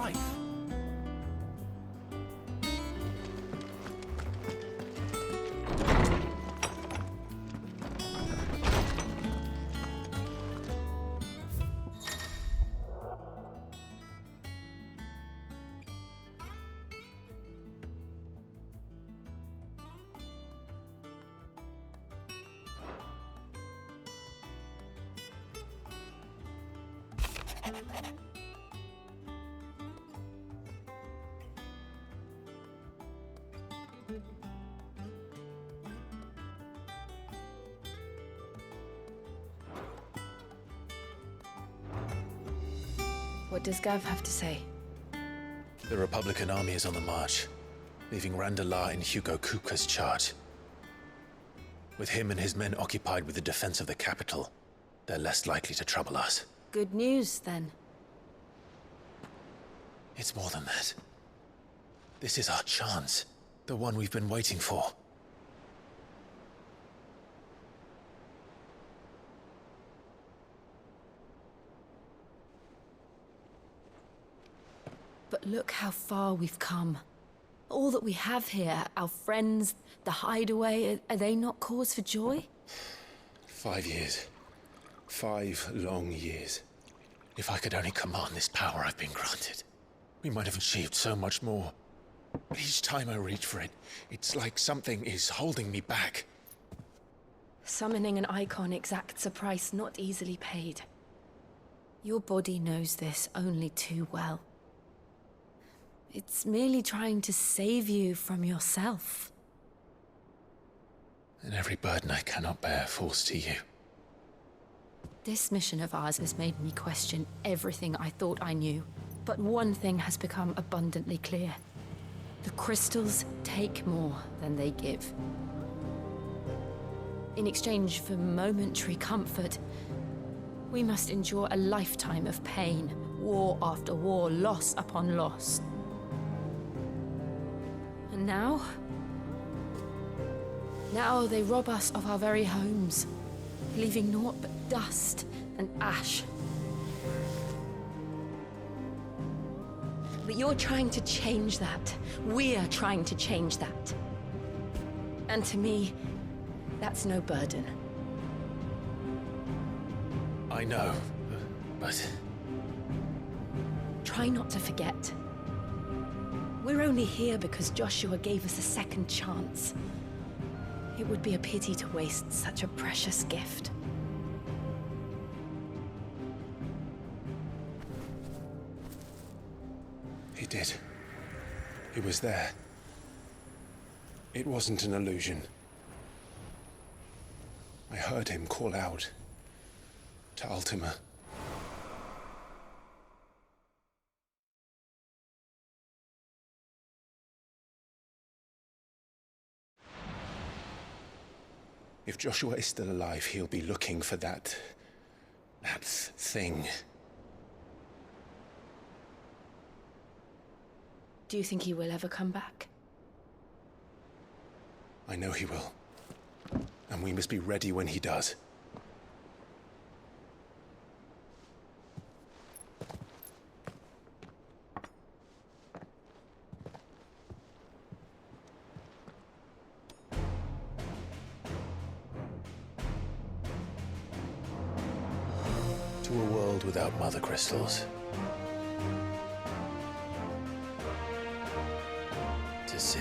life. What does Gav have to say? The Republican army is on the march, leaving Randalar in Hugo Kupka's charge. With him and his men occupied with the defense of the capital, they're less likely to trouble us. Good news, then. It's more than that. This is our chance, the one we've been waiting for. But look how far we've come. All that we have here, our friends, the Hideaway, are they not cause for joy? 5 years. 5 long years. If I could only command this power I've been granted, we might have achieved so much more. But each time I reach for it, it's like something is holding me back. Summoning an icon exacts a price not easily paid. Your body knows this only too well. It's merely trying to save you from yourself. And every burden I cannot bear falls to you. This mission of ours has made me question everything I thought I knew. But one thing has become abundantly clear. The crystals take more than they give. In exchange for momentary comfort, we must endure a lifetime of pain, war after war, loss upon loss. And now they rob us of our very homes, leaving naught but dust and ash. But you're trying to change that. We're trying to change that. And to me, that's no burden. I know, but... Try not to forget. We're only here because Joshua gave us a second chance. It would be a pity to waste such a precious gift. He did. He was there. It wasn't an illusion. I heard him call out to Ultima. If Joshua is still alive, he'll be looking for that thing. Do you think he will ever come back? I know he will. And we must be ready when he does. To a world without mother crystals. To Sid.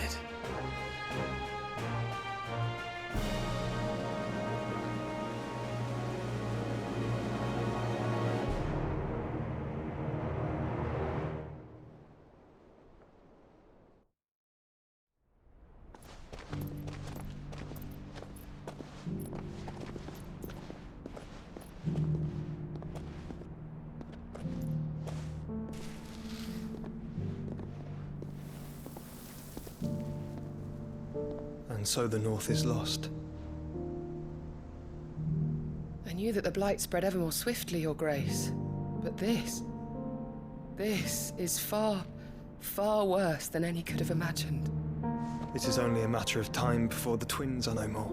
And so the North is lost. I knew that the Blight spread ever more swiftly, Your Grace. But this is far, far worse than any could have imagined. It is only a matter of time before the twins are no more.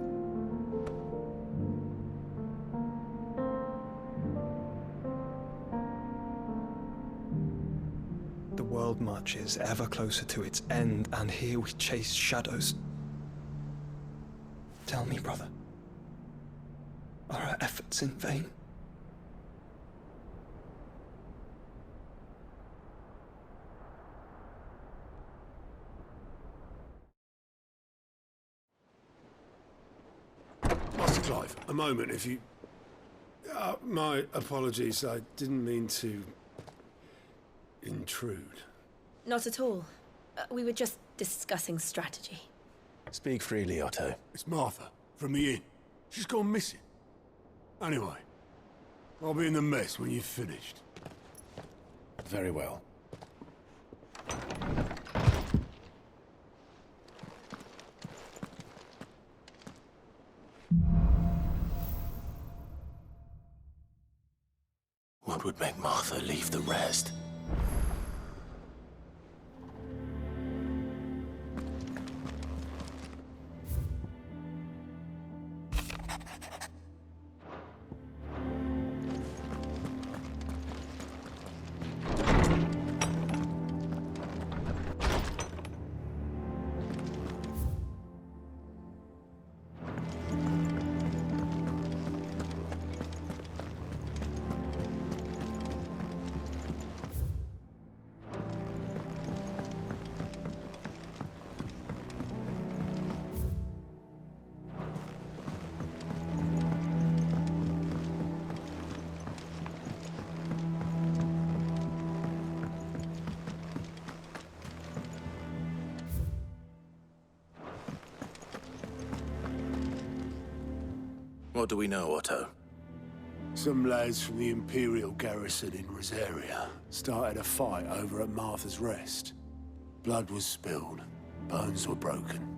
The world marches ever closer to its end, and here we chase shadows. Tell me, brother, are our efforts in vain? Master Clive, a moment, if you... my apologies, I didn't mean to... intrude. Not at all. We were just discussing strategy. Speak freely, Otto. It's Martha, from the inn. She's gone missing. Anyway, I'll be in the mess when you've finished. Very well. What would make Martha leave the rest? What do we know, Otto? Some lads from the Imperial garrison in Rosaria started a fight over at Martha's Rest. Blood was spilled, bones were broken.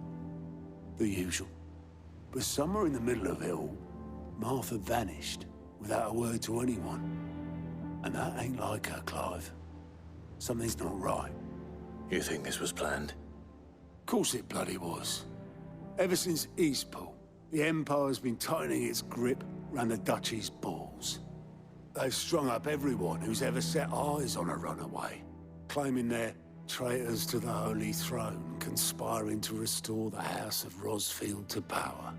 The usual. But somewhere in the middle of it all, Martha vanished without a word to anyone. And that ain't like her, Clive. Something's not right. You think this was planned? Of course it bloody was. Ever since Eastpool, the Empire's been tightening its grip round the Duchy's balls. They've strung up everyone who's ever set eyes on a runaway, claiming they're traitors to the Holy Throne, conspiring to restore the House of Rosfield to power.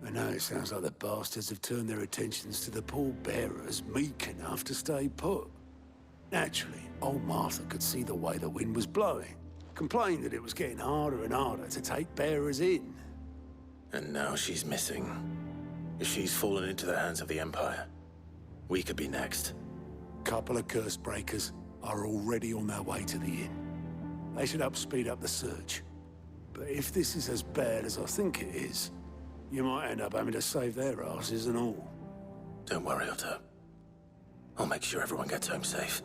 And now it sounds like the bastards have turned their attentions to the pallbearers meek enough to stay put. Naturally, old Martha could see the way the wind was blowing, complained that it was getting harder and harder to take bearers in. And now she's missing. If she's fallen into the hands of the Empire, we could be next. Couple of curse breakers are already on their way to the inn. They should help speed up the search. But if this is as bad as I think it is, you might end up having to save their asses and all. Don't worry, Otto. I'll make sure everyone gets home safe.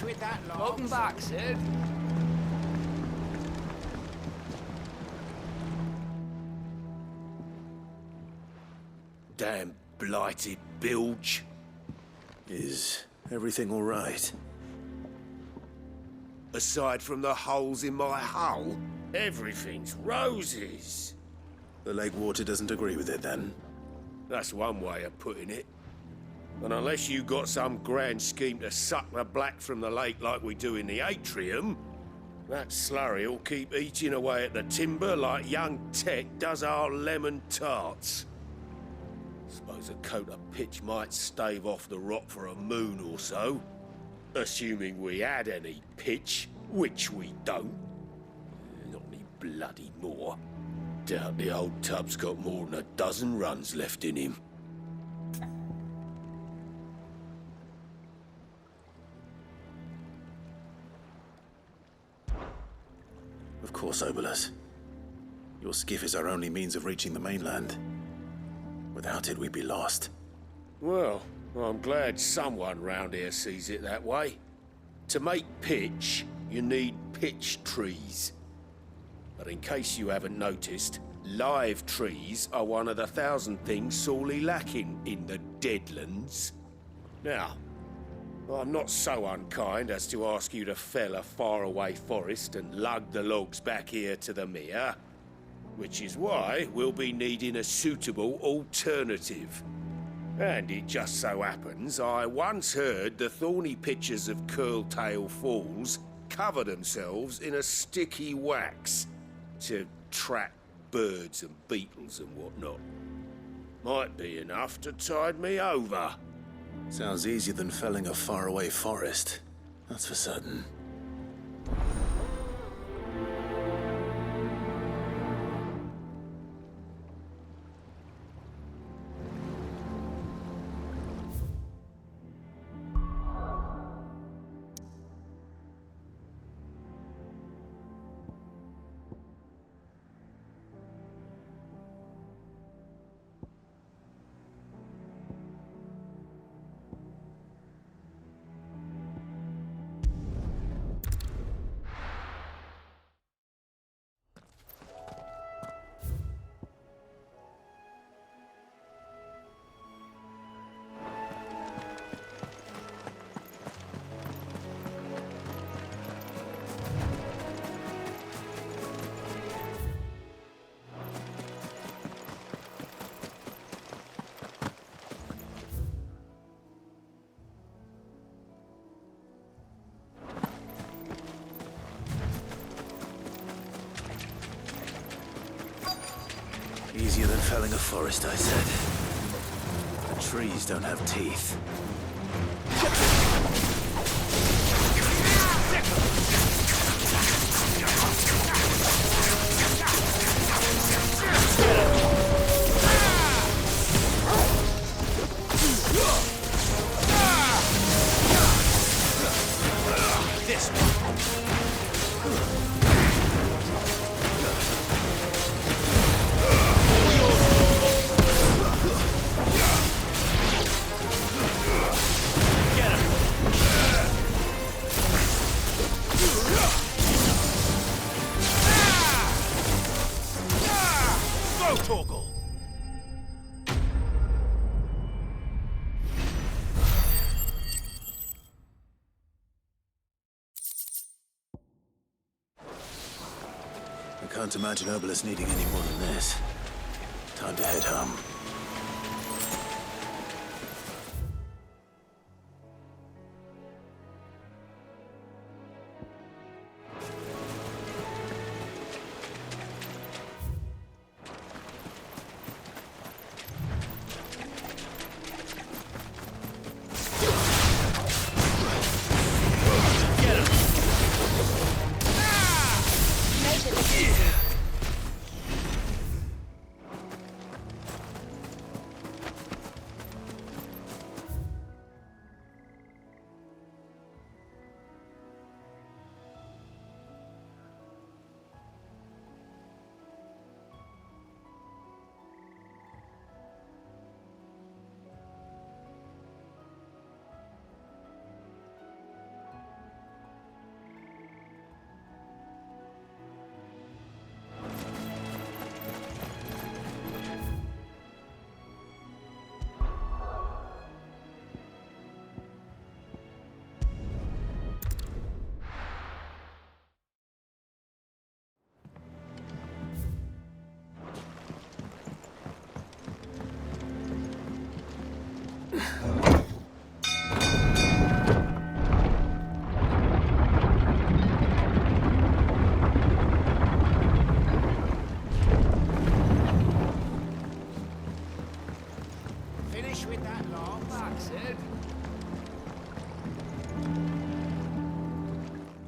With that lot. Welcome back, Sid. Damn blighted bilge. Is everything all right? Aside from the holes in my hull, everything's roses. The lake water doesn't agree with it, then? That's one way of putting it. And unless you got some grand scheme to suck the black from the lake like we do in the atrium, that slurry'll keep eating away at the timber like young Tech does our lemon tarts. Suppose a coat of pitch might stave off the rot for a moon or so. Assuming we had any pitch, which we don't. Not any bloody more. Doubt the old tub's got more than a dozen runs left in him. Of course, Obolus. Your skiff is our only means of reaching the mainland. Without it, we'd be lost. Well, I'm glad someone round here sees it that way. To make pitch, you need pitch trees. But in case you haven't noticed, live trees are one of the 1,000 things sorely lacking in the Deadlands. Now, I'm not so unkind as to ask you to fell a faraway forest and lug the logs back here to the mere, which is why we'll be needing a suitable alternative. And it just so happens I once heard the thorny pitchers of Curltail Falls cover themselves in a sticky wax to trap birds and beetles and whatnot. Might be enough to tide me over. Sounds easier than felling a faraway forest. That's for certain. Easier than felling a forest, I said. The trees don't have teeth. This one. I can't imagine Obolus needing any more than this. Time to head home.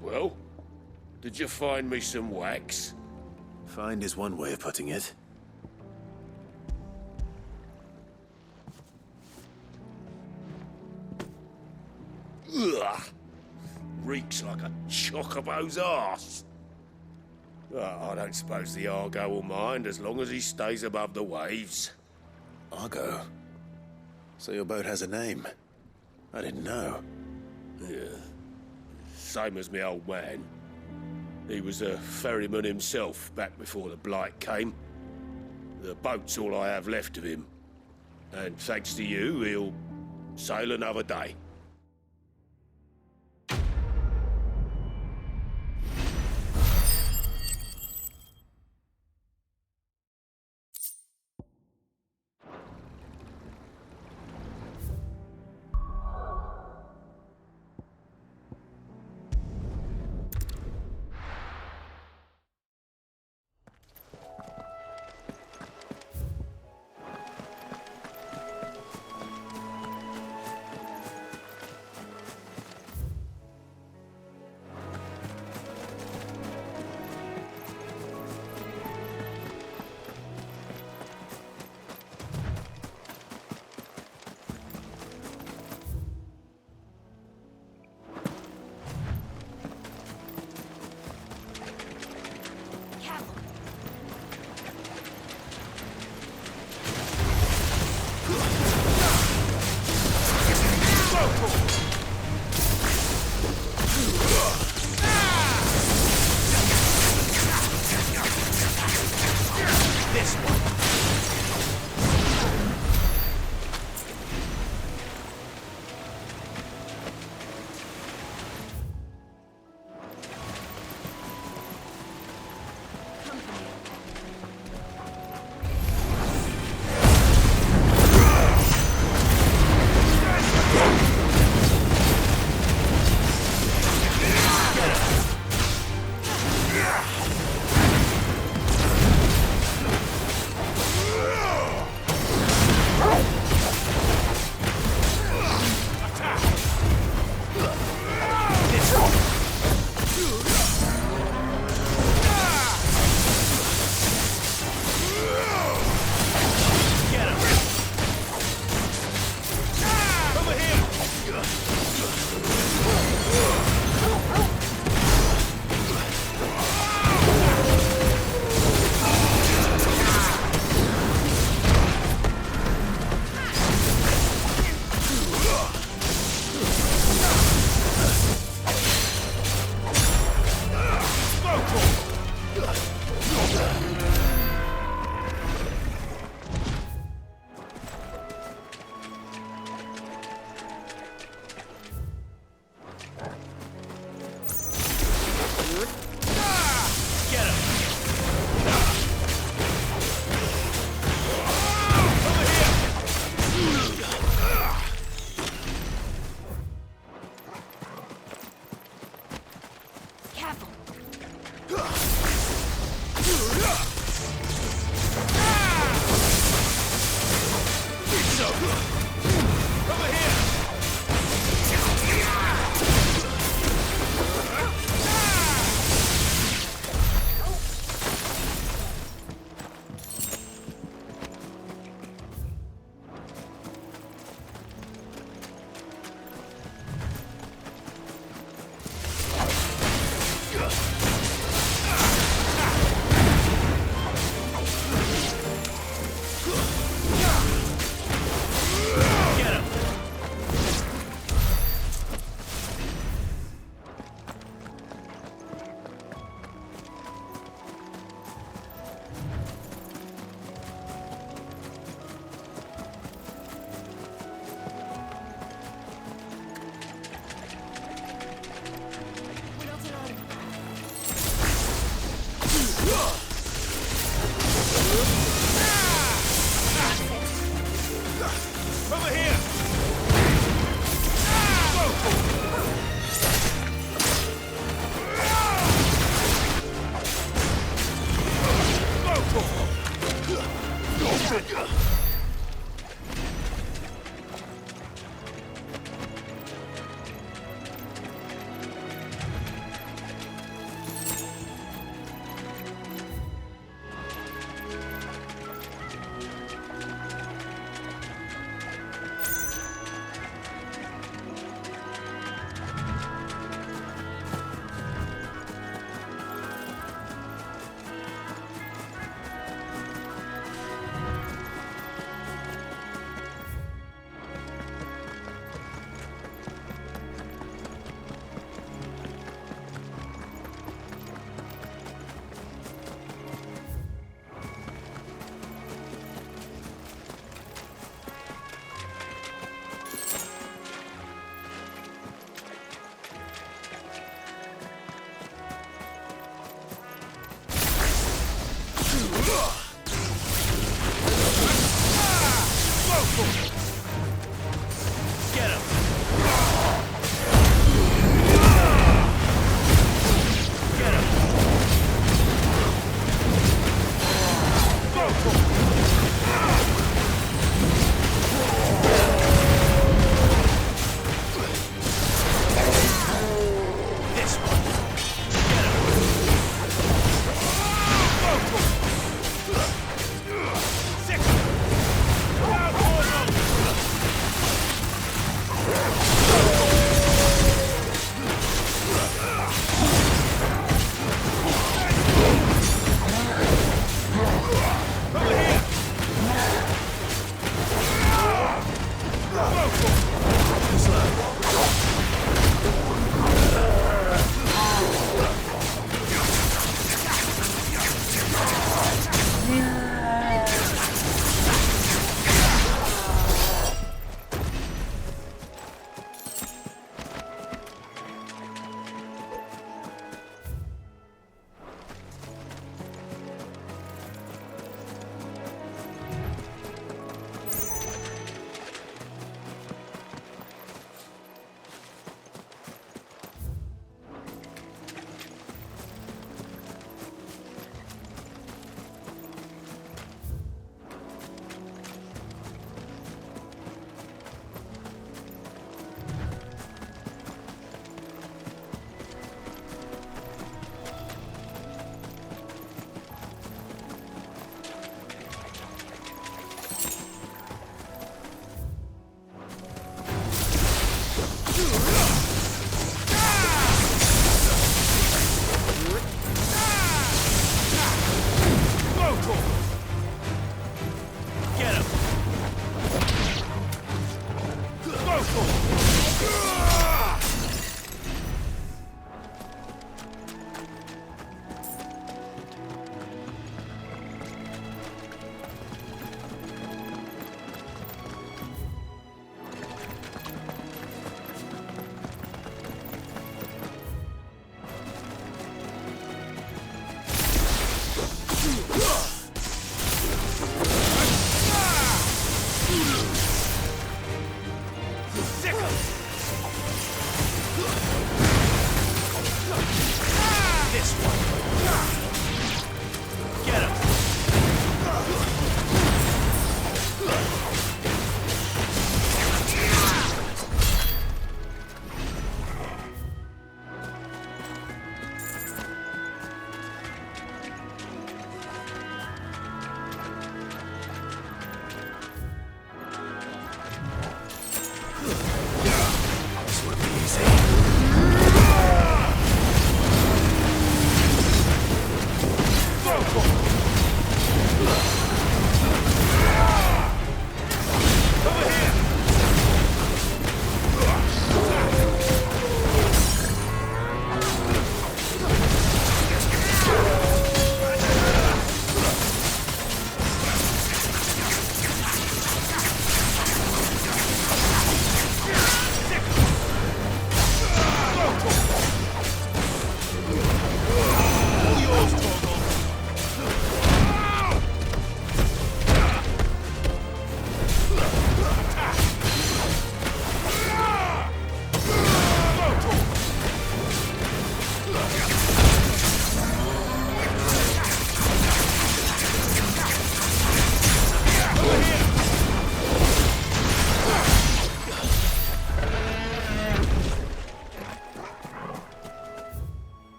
Well, did you find me some wax? Find is one way of putting it. Ugh! Reeks like a chocobo's arse. I don't suppose the Argo will mind as long as he stays above the waves. Argo? So your boat has a name? I didn't know. Yeah. Same as me old man. He was a ferryman himself back before the Blight came. The boat's all I have left of him. And thanks to you, he'll sail another day.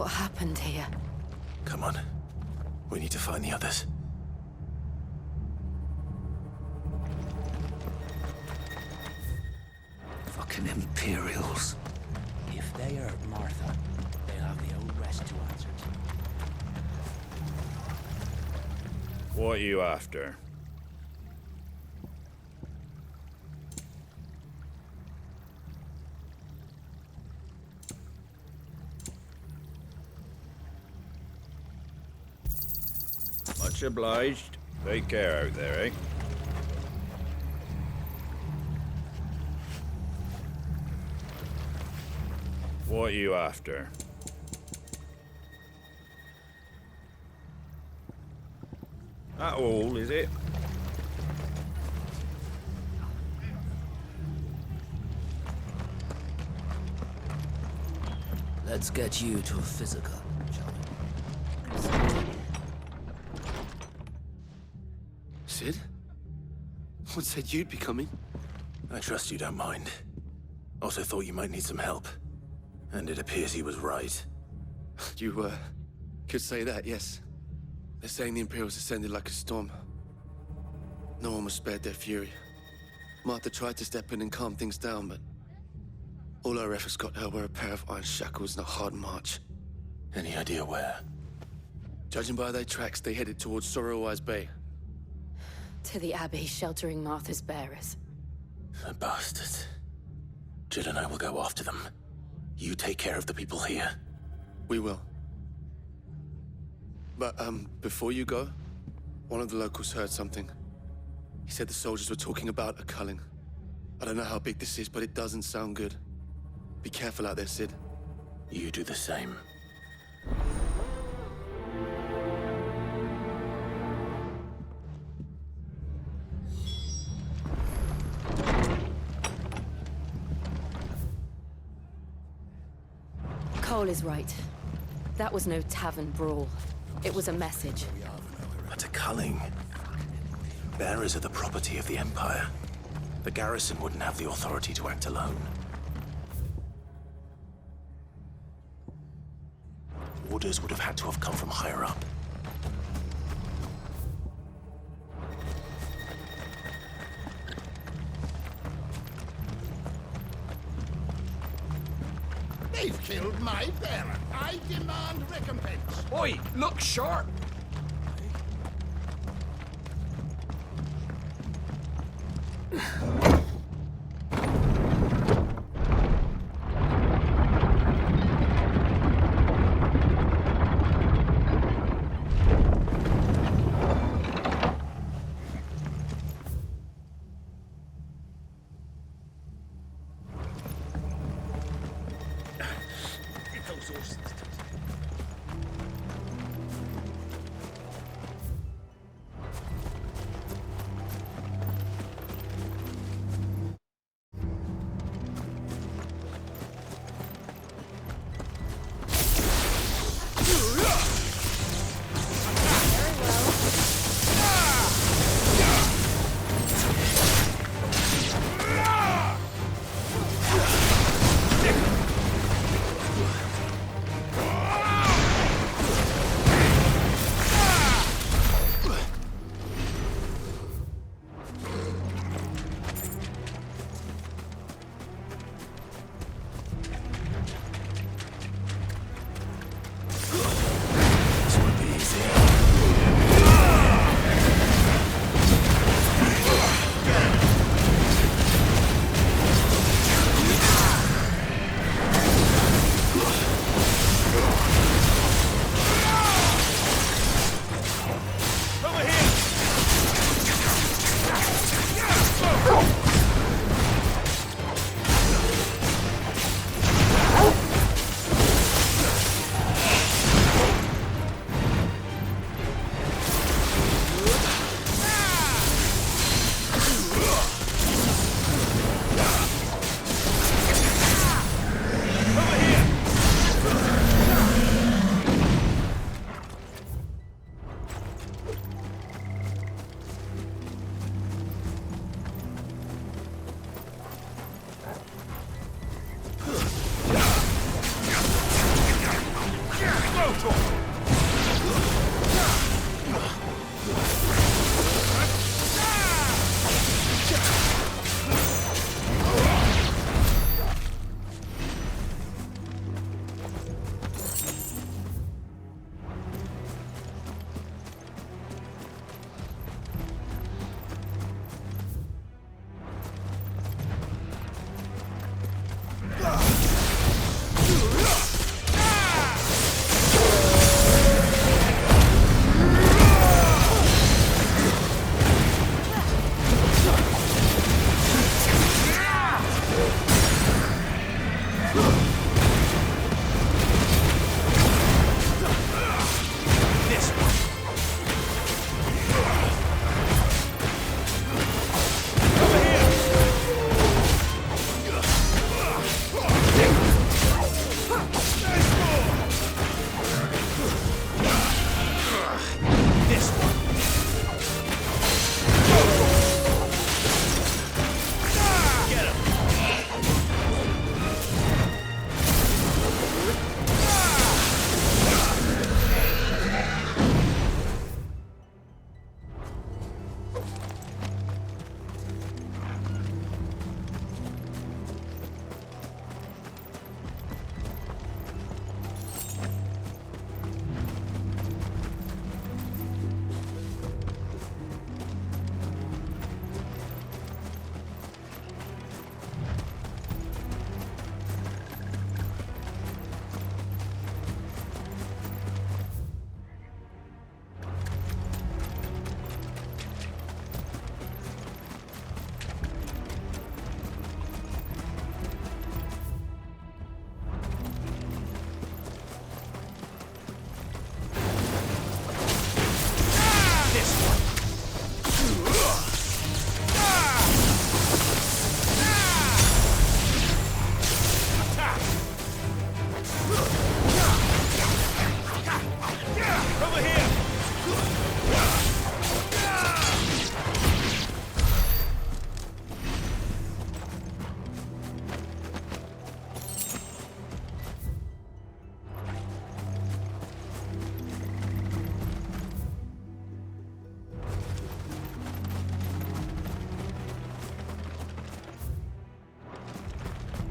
What happened here? Come on. We need to find the others. Fucking Imperials. If they hurt Martha, they'll have the old rest to answer to. What are you after? Much obliged. Take care out there, eh? What are you after? That all, is it? Let's get you to a physical, shall we? Sid? What said you'd be coming? I trust you don't mind. Also thought you might need some help. And it appears he was right. You, could say that, yes. They're saying the Imperials ascended like a storm. No one was spared their fury. Martha tried to step in and calm things down, but all our efforts got her were a pair of iron shackles and a hard march. Any idea where? Judging by their tracks, they headed towards Sorrowwise Bay. To the Abbey sheltering Martha's bearers. The bastards. Jill and I will go after them. You take care of the people here. We will. But, before you go, one of the locals heard something. He said the soldiers were talking about a culling. I don't know how big this is, but it doesn't sound good. Be careful out there, Sid. You do the same. Cole is right. That was no tavern brawl. It was a message. But a culling. Bearers are the property of the Empire. The garrison wouldn't have the authority to act alone. Orders would have had to have come from higher up. They've killed my bearer. I demand recompense. Oi, look sharp!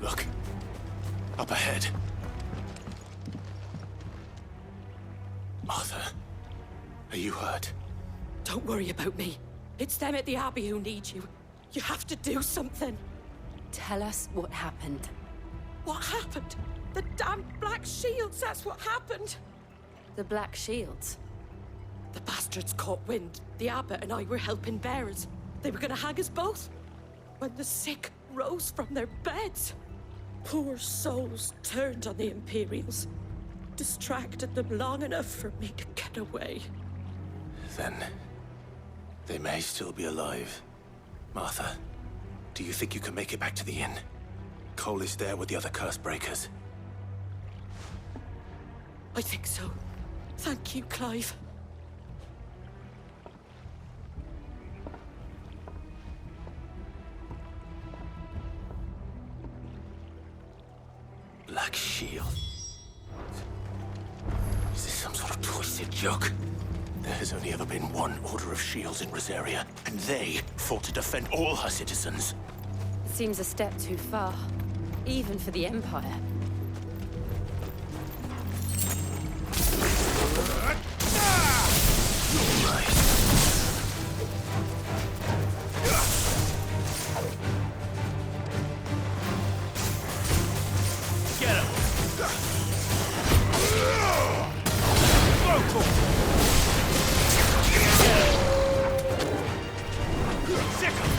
Look. Up ahead. Martha, are you hurt? Don't worry about me. It's them at the Abbey who need you. You have to do something. Tell us what happened. What happened? The damn Black Shields, that's what happened. The Black Shields? The bastards caught wind. The Abbot and I were helping bearers. They were gonna hang us both. When the sick rose from their beds, poor souls turned on the Imperials. Distracted them long enough for me to get away. Then they may still be alive. Martha, do you think you can make it back to the inn? Cole is there with the other curse breakers. I think so. Thank you, Clive. Black Shield. Is this some sort of twisted joke? There has only ever been one Order of Shields in Rosaria, and they fought to defend all her citizens. It seems a step too far, even for the Empire. You're right. Get him! Vocal! Sick him!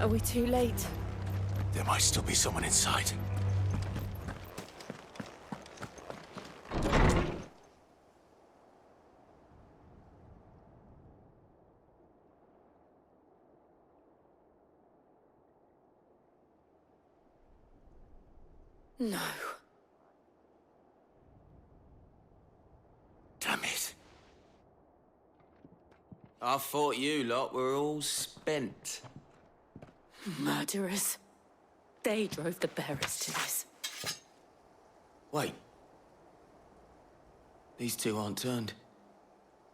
Are we too late? There might still be someone inside. No. Damn it. I thought you lot were all spent. Murderers. They drove the bearers to this. Wait. These two aren't turned.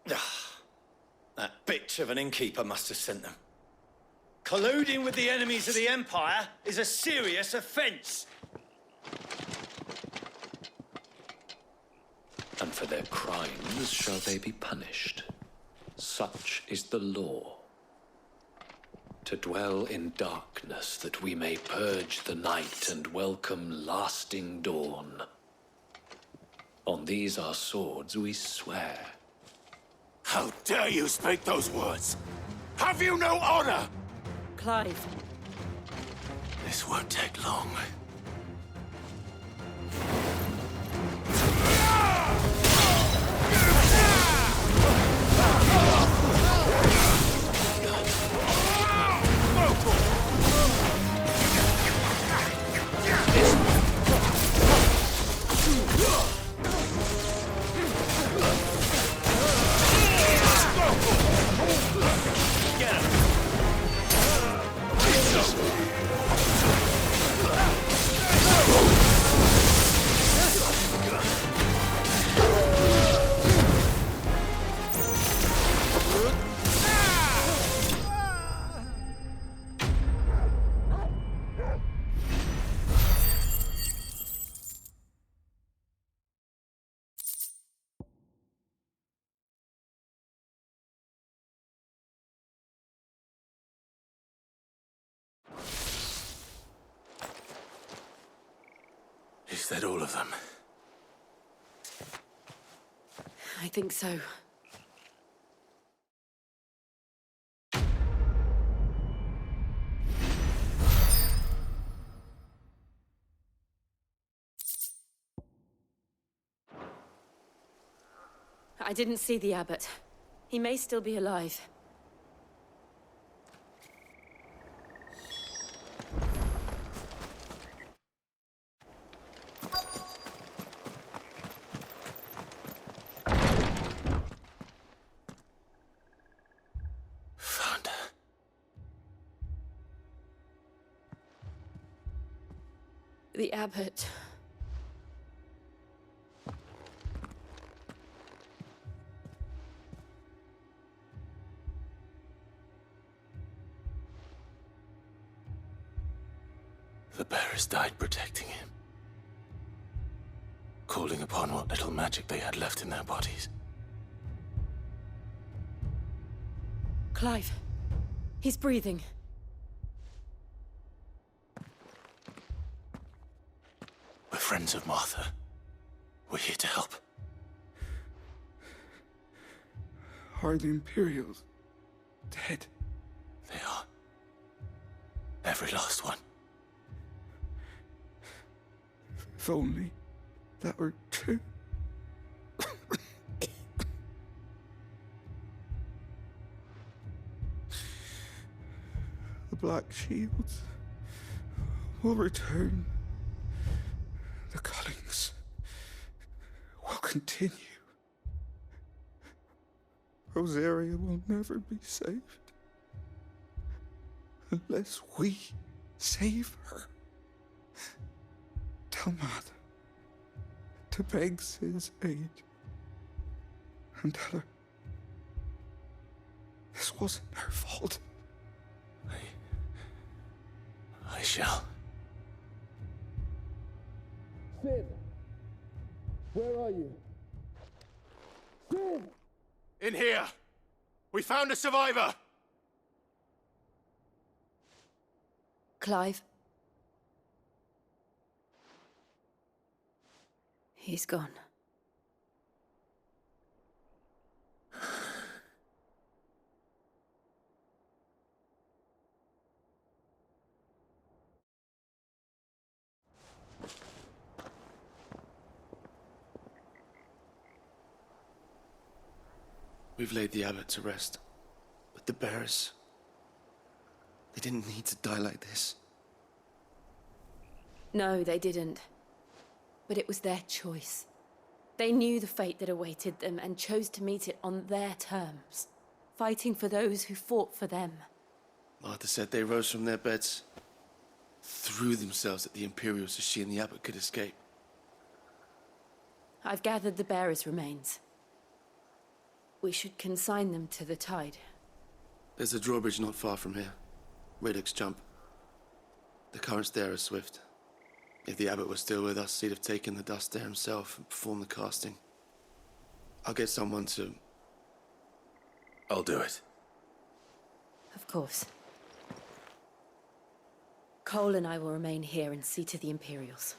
That bitch of an innkeeper must have sent them. Colluding with the enemies of the Empire is a serious offence. And for their crimes shall they be punished. Such is the law. To dwell in darkness that we may purge the night and welcome lasting dawn. On these our swords we swear. How dare you speak those words? Have you no honor? Clive. This won't take long. Is that all of them? I think so. I didn't see the abbot. He may still be alive. Found her. The abbot. The bearers died protecting him. Calling upon what little magic they had left in their bodies. Clive. He's breathing. We're friends of Martha. We're here to help. Are the Imperials dead? They are. Every last one. If only that were true. The Black Shields will return. The cullings will continue. Rosaria will never be saved unless we save her. Tell Mother to beg Sid's aid and tell her this wasn't her fault. I shall. Sid! Where are you? Sid! In here! We found a survivor! Clive. He's gone. We've laid the abbot to rest. But the bearers... they didn't need to die like this. No, they didn't. But it was their choice. They knew the fate that awaited them and chose to meet it on their terms, fighting for those who fought for them. Martha said they rose from their beds, threw themselves at the Imperials so she and the abbot could escape. I've gathered the bearers' remains. We should consign them to the tide. There's a drawbridge not far from here. Radix Jump. The currents there are swift. If the abbot was still with us, he'd have taken the dust there himself and performed the casting. I'll get someone to... I'll do it. Of course. Cole and I will remain here and see to the Imperials.